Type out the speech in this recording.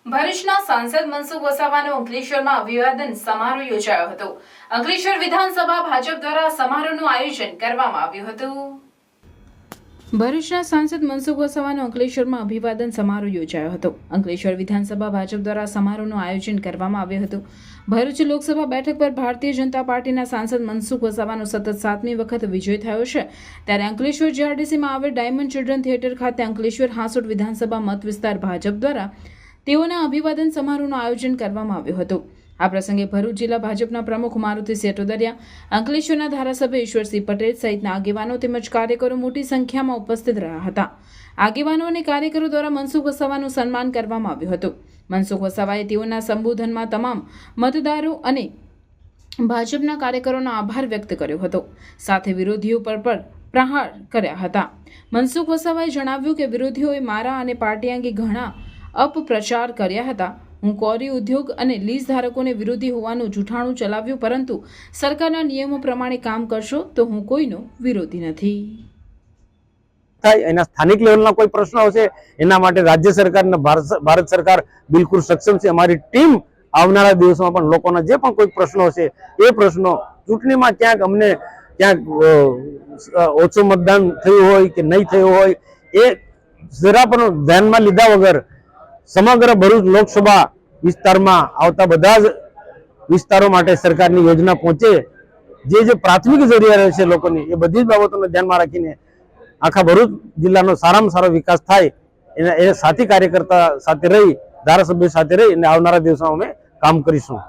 ભરૂચના સાંસદ મનસુખ વસાવાનો અંકલેશ્વરમાં અભિવાદન સમારોહ યોજાયો હતો। અંકલેશ્વર વિધાનસભા ભાજપ દ્વારા સમારોહનું આયોજન કરવામાં આવ્યું હતું। ભરૂચના સાંસદ મનસુખ વસાવાનો અંકલેશ્વરમાં અભિવાદન સમારોહ યોજાયો હતો। અંકલેશ્વર વિધાનસભા ભાજપ દ્વારા સમારોહનું આયોજન કરવામાં આવ્યું હતું। ભરૂચ લોકસભા બેઠક પર ભારતીય જનતા પાર્ટીના સાંસદ મનસુખ વસાવાનો સતત 7મી વખત વિજય થયો છે, ત્યારે અંકલેશ્વર જીઆરડીસીમાં આવેલ ડાયમંડ ચિલ્ડ્રન થિયેટર ખાતે અંકલેશ્વર હાંસોટ વિધાનસભા મત વિસ્તાર ભાજપ દ્વારા તેઓના અભિવાદન સમારોહનું આયોજન કરવામાં આવ્યું હતું। આ પ્રસંગે ભરૂચ જિલ્લા ભાજપના પ્રમુખ મારુતિસિંહ અટોદરિયા, અંકલેશ્વરના ધારાસભ્ય ઈશ્વરસિંહ પટેલ સહિતના આગેવાનો તેમજ કાર્યકરો મોટી સંખ્યામાં ઉપસ્થિત રહ્યા હતા। આગેવાનો અને કાર્યકરો દ્વારા મનસુખ વસાવાનું સન્માન કરવામાં આવ્યું હતું। મનસુખ વસાવાએ તેઓના સંબોધનમાં તમામ મતદારો અને ભાજપના કાર્યકરોનો આભાર વ્યક્ત કર્યો હતો, સાથે વિરોધીઓ પર પ્રહાર કર્યા હતા। મનસુખ વસાવાએ જણાવ્યું કે વિરોધીઓએ મારા અને પાર્ટી અંગે ઘણા અપપ્રચાર કર્યા હતા। હું કોરી ઉદ્યોગ અને લીઝ ધારકોને વિરોધી હોવાનું જૂઠાણું ચલાવ્યું, પરંતુ સરકારના નિયમો પ્રમાણે કામ કરશો તો હું કોઈનો વિરોધી નથી। એના સ્થાનિક લેવલના કોઈ પ્રશ્નો હશે એના માટે રાજ્ય સરકાર અને ભારત સરકાર બિલકુલ સક્ષમ છે। અમારી ટીમ આવનારા દિવસોમાં પણ લોકોના જે પણ કોઈ પ્રશ્નો હશે એ પ્રશ્નો ચૂંટણીમાં ક્યાંક અમને ક્યાંક ઓછું મતદાન થયું હોય કે નહીં થયું હોય એ જરા પણ ધ્યાનમાં લીધા વગર સમગ્ર ભરૂચ લોકસભા વિસ્તારમાં આવતા બધા જ વિસ્તારો માટે સરકારની યોજના પહોંચે, જે પ્રાથમિક જરૂરિયાત છે લોકોની, એ બધી જ બાબતોને ધ્યાનમાં રાખીને આખા ભરૂચ જિલ્લાનો સારામાં સારો વિકાસ થાય એ સાથી કાર્યકર્તા સાથે રહી, ધારાસભ્ય સાથે રહી અને આવનારા દિવસોમાં અમે કામ કરીશું।